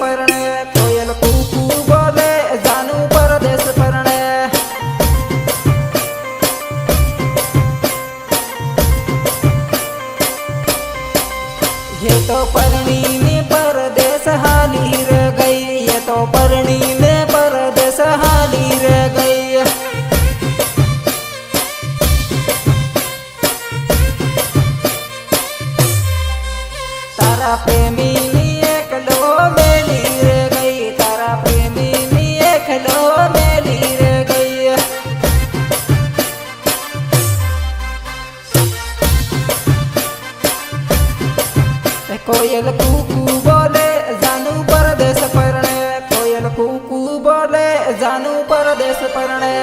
परणे कोयल कूकू बोले जानू परदेश परणे ये तो परणी ने परदेश हाली रह गई ये तो परणी ने परदेश हाली रह गई तारा प्रेमी नी एकलो मेली रह गई तारा प्रेमी नी एकलो मेली रह गई कोयल कूकू बोले जानू परदेश परणे कोयल कूकू बोले जानू परदेश परणे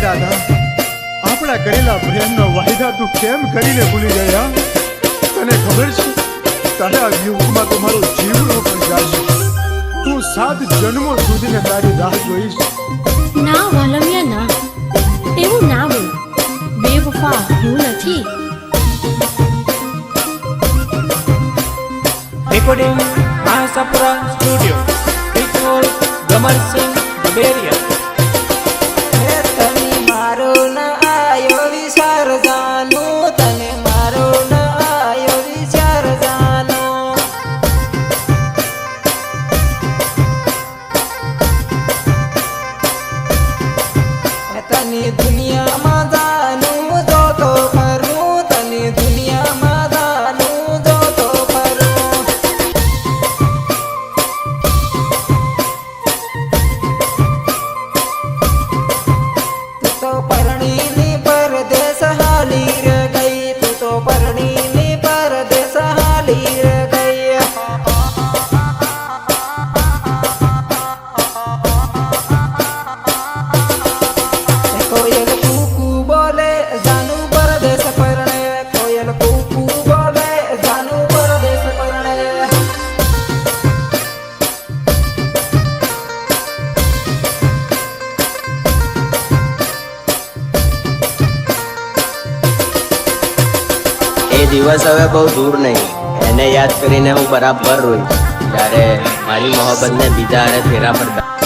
राधा अपना करेला प्रेम नो वायदा तू केम करीने भूली गया तने खबर छे तारा युगમાં તો મારો જીવનો પણ જાશે તું 7 જન્મો સુધીને તારી રાહ જોઈશ ના વાલમિયા ના એવું ના બોલ બેવફા હું નથી Recording Mahasapura Studio Pitol Gamar Singh Baberia तने मारो न आयो विचार जानो तने मारो न आयो विचार जानो तने दुनिया में जानू जो तो करूं तने दुनिया में जानू जो तो करूं तू तो परणी नी परदेश हाली रह गई तू तो परणी नी परदेश हाली रह गई कोयल कूकू बोले जानू परदेश परणे कोयल कूकू बोले जानू परदेश परणे એ દિવસ હવે બહુ દૂર નહીં એને યાદ કરીને હું બરાબર રોઈશ જ્યારે મારી મોહબ્બતને બીજા હારે ફેરા પડતા